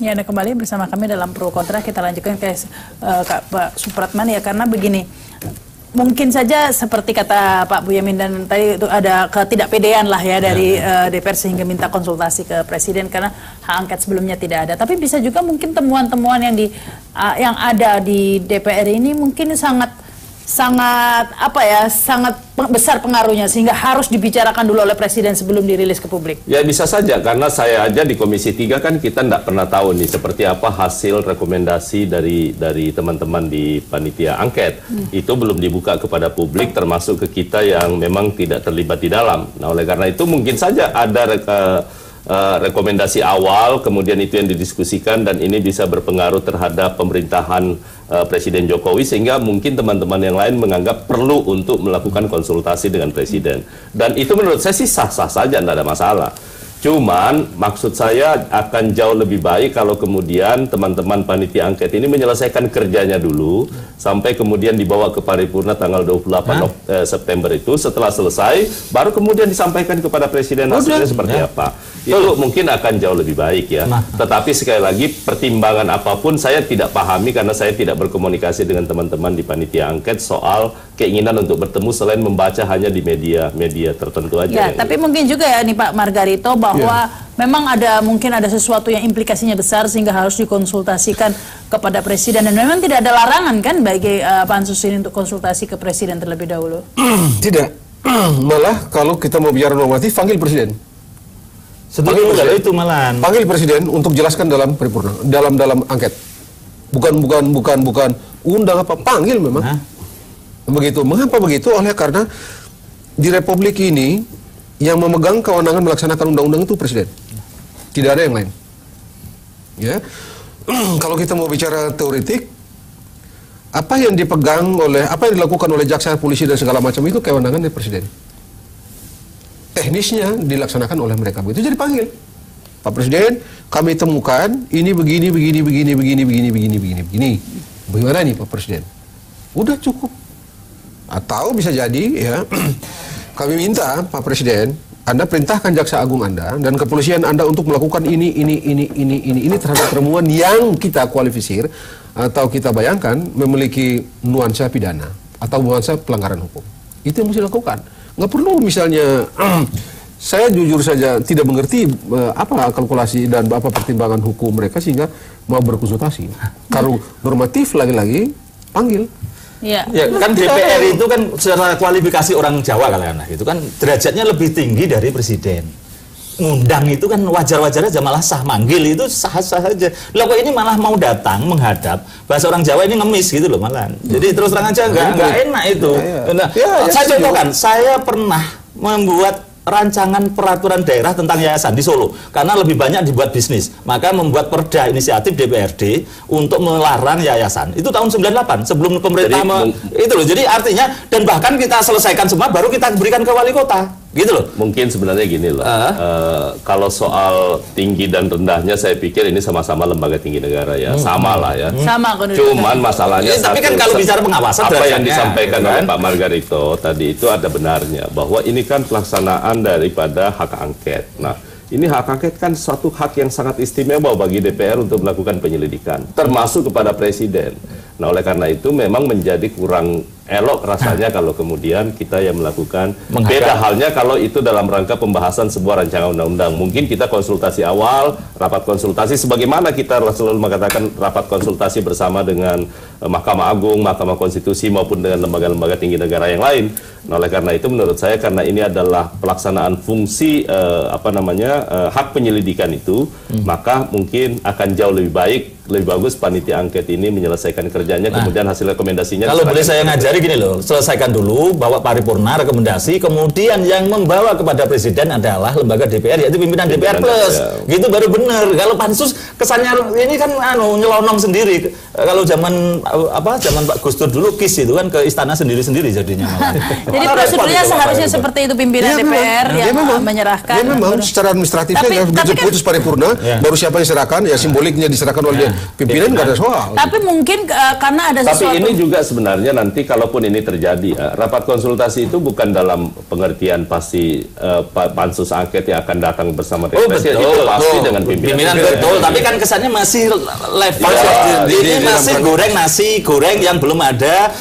Ya, Anda kembali bersama kami dalam Pro Kontra. Kita lanjutkan ke Pak Supratman ya, karena begini, mungkin saja seperti kata Pak Boyamin dan tadi itu ada ketidakpedean lah ya dari DPR sehingga minta konsultasi ke Presiden karena hak angket sebelumnya tidak ada. Tapi bisa juga mungkin temuan-temuan yang ada di DPR ini mungkin sangat besar pengaruhnya sehingga harus dibicarakan dulu oleh Presiden sebelum dirilis ke publik. Ya bisa saja, karena saya aja di Komisi 3 kan kita tidak pernah tahu nih seperti apa hasil rekomendasi dari teman-teman di panitia angket. Itu belum dibuka kepada publik, termasuk ke kita yang memang tidak terlibat di dalam. Nah, oleh karena itu mungkin saja ada rekomendasi awal, kemudian itu yang didiskusikan dan ini bisa berpengaruh terhadap pemerintahan Presiden Jokowi, sehingga mungkin teman-teman yang lain menganggap perlu untuk melakukan konsultasi dengan Presiden. Dan itu menurut saya sih sah-sah saja, tidak ada masalah. Cuman maksud saya akan jauh lebih baik kalau kemudian teman-teman panitia angket ini menyelesaikan kerjanya dulu sampai kemudian dibawa ke paripurna tanggal 28 September itu. Setelah selesai baru kemudian disampaikan kepada Presiden hasilnya seperti apa. Itu mungkin akan jauh lebih baik ya. Tetapi sekali lagi pertimbangan apapun saya tidak pahami karena saya tidak berkomunikasi dengan teman-teman di panitia angket soal keinginan untuk bertemu selain membaca hanya di media tertentu aja. Ya, tapi mungkin juga ya nih Pak Margarito bahwa memang mungkin ada sesuatu yang implikasinya besar sehingga harus dikonsultasikan kepada Presiden, dan memang tidak ada larangan kan bagi pansus ini untuk konsultasi ke Presiden terlebih dahulu. Tidak. Malah kalau kita mau bicara normatif, panggil Presiden. Panggil itu malah. Panggil Presiden untuk jelaskan dalam paripurna, dalam angket. Bukan undang apa, panggil memang. Begitu. Mengapa begitu? Oleh karena di Republik ini yang memegang kewenangan melaksanakan undang-undang itu Presiden. Tidak ada yang lain. Ya. Kalau kita mau bicara teoretik, apa yang dilakukan oleh jaksa, polisi dan segala macam itu kewenangan dari Presiden. Teknisnya dilaksanakan oleh mereka. Begitu jadi panggil. Pak Presiden, kami temukan ini begini. Bagaimana nih Pak Presiden? Udah cukup. Atau bisa jadi ya kami minta Pak Presiden, Anda perintahkan Jaksa Agung Anda dan kepolisian Anda untuk melakukan ini terhadap temuan yang kita kualifisir atau kita bayangkan memiliki nuansa pidana atau nuansa pelanggaran hukum. Itu yang mesti dilakukan. Nggak perlu misalnya saya jujur saja tidak mengerti apa kalkulasi dan apa pertimbangan hukum mereka sehingga mau berkonsultasi. Kalau normatif lagi-lagi panggil. Ya kan DPR itu kan secara kualifikasi orang Jawa kalian itu kan derajatnya lebih tinggi dari Presiden. Ngundang itu kan wajar-wajar aja, malah sah, manggil itu sah-sah saja. Lah kok ini malah mau datang menghadap, bahasa orang Jawa ini ngemis gitu loh malah. Jadi terus terang aja nggak enak itu. Nah, saya contohkan, saya pernah membuat rancangan peraturan daerah tentang yayasan di Solo karena lebih banyak dibuat bisnis, maka membuat perda inisiatif DPRD untuk melarang yayasan itu tahun 98 sebelum pemerintah itu loh. Jadi artinya, dan bahkan kita selesaikan semua baru kita berikan ke wali kota gitu loh. Mungkin sebenarnya gini loh, kalau soal tinggi dan rendahnya saya pikir ini sama-sama lembaga tinggi negara ya, sama lah ya. Sama. Cuman masalahnya tapi kan kalau bicara pengawasan apa yang disampaikan oleh Pak Margarito tadi itu ada benarnya bahwa ini kan pelaksanaan daripada hak angket. Nah, ini hak angket kan suatu hak yang sangat istimewa bagi DPR untuk melakukan penyelidikan, termasuk kepada Presiden. Nah, oleh karena itu memang menjadi kurang elok rasanya kalau kemudian kita yang melakukan beda halnya kalau itu dalam rangka pembahasan sebuah rancangan undang-undang. Mungkin kita konsultasi awal, rapat konsultasi sebagaimana kita selalu mengatakan rapat konsultasi bersama dengan Mahkamah Agung, Mahkamah Konstitusi maupun dengan lembaga-lembaga tinggi negara yang lain. Nah, oleh karena itu menurut saya karena ini adalah pelaksanaan fungsi hak penyelidikan itu, maka mungkin akan jauh lebih bagus panitia angket ini menyelesaikan kerjanya, kemudian hasil rekomendasinya. Kalau boleh saya ngajari gini loh, selesaikan dulu, bawa paripurna, rekomendasi, kemudian yang membawa kepada Presiden adalah lembaga DPR, yaitu pimpinan DPR plus, gitu baru benar. Kalau pansus kesannya ini kan nyelonong sendiri. Kalau zaman Pak Gus Dur dulu KIS itu kan ke istana sendiri-sendiri jadinya. Jadi prosedurnya seharusnya seperti itu, pimpinan DPR yang menyerahkan. Ya memang secara administratifnya begitu putus paripurna, baru siapa yang serahkan, ya simboliknya diserahkan oleh pimpinan, nggak ada soal. Tapi mungkin karena ada sesuatu. Tapi ini juga sebenarnya nanti kalaupun ini terjadi, rapat konsultasi itu bukan dalam pengertian pasti pansus angket yang akan datang bersama presiden, itu pasti dengan pimpinan. Betul, tapi kan kesannya masih level ini masih goreng nasi goreng yang belum ada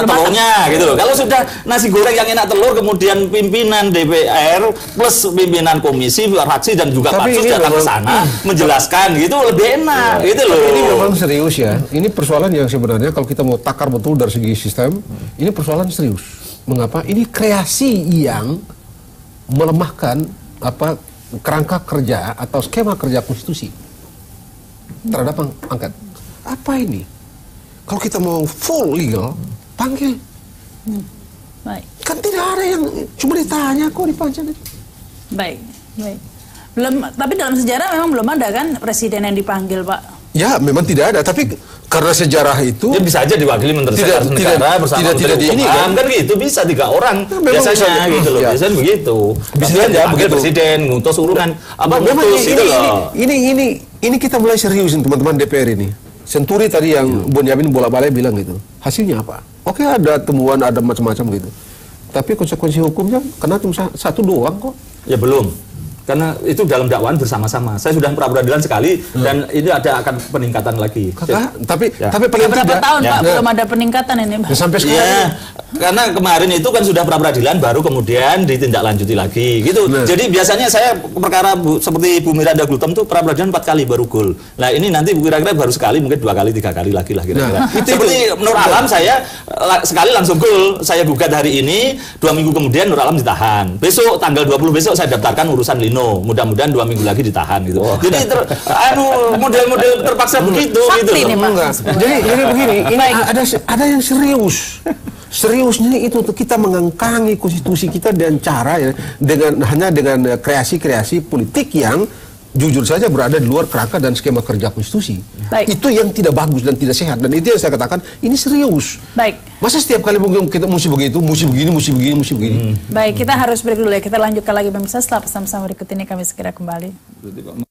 telurnya gitu loh. Kalau sudah nasi goreng yang enak telur, kemudian pimpinan DPR plus pimpinan komisi, fraksi dan juga pansus datang ke sana menjelaskan gitu lebih enak gitu loh. Ini memang serius ya. Ini persoalan yang sebenarnya kalau kita mau takar betul dari segi sistem, ini persoalan serius. Mengapa? Ini kreasi yang melemahkan kerangka kerja atau skema kerja konstitusi terhadap angket. Apa ini? Kalau kita mau full legal, panggil. Baik. Kan tidak ada yang cuma ditanya kok di Pansel. Baik. Belum, tapi dalam sejarah memang belum ada kan presiden yang dipanggil, Pak. Ya, memang tidak ada, tapi karena sejarah itu dia bisa aja diwakili Menteri Sekretaris Negara bersama Menteri Hukum kan gitu, bisa 3 orang biasanya gitu loh. Biasanya begitu. Bisa aja begitu presiden ngutus urunan ngutus gitu loh. Ini kita mulai seriusin teman-teman DPR ini. Senturi tadi yang Bonyamin bolak-balik bilang gitu. Hasilnya apa? Oke, ada temuan, ada macam-macam gitu. Tapi konsekuensi hukumnya kena cuma 1 doang kok. Ya belum. Karena itu dalam dakwaan bersama-sama. Saya sudah pra-peradilan sekali dan ini akan peningkatan lagi. Tapi paling berapa tidak tahun Pak belum ada peningkatan ini, Pak? Sampai sekarang. Ya, karena kemarin itu kan sudah pra-peradilan baru kemudian ditindaklanjuti lagi gitu. Jadi biasanya saya perkara seperti Bu Miranda Gultom tuh pra-peradilan 4 kali baru gol. Nah, ini nanti kira-kira baru sekali, mungkin 2 kali 3 kali lagi lah kira-kira. Seperti Nur Alam saya sekali langsung gol. Saya gugat hari ini, 2 minggu kemudian Nur Alam ditahan. Besok tanggal 20 besok saya daftarkan urusan Lino. Mudah-mudahan 2 minggu lagi ditahan gitu. Jadi model-model terpaksa begitu gitu. Jadi begini, ini ada yang serius. Seriusnya itu kita mengangkangi konstitusi kita dan cara ya hanya dengan kreasi-kreasi politik yang jujur saja berada di luar kerangka dan skema kerja konstitusi. Baik. Itu yang tidak bagus dan tidak sehat, dan itu yang saya katakan ini serius. Baik. Masa setiap kali kita mesti begitu, mesti begini. Baik, kita harus break dulu ya. Kita lanjutkan lagi pemirsa setelah pesan-pesan berikut ini, kami segera kembali.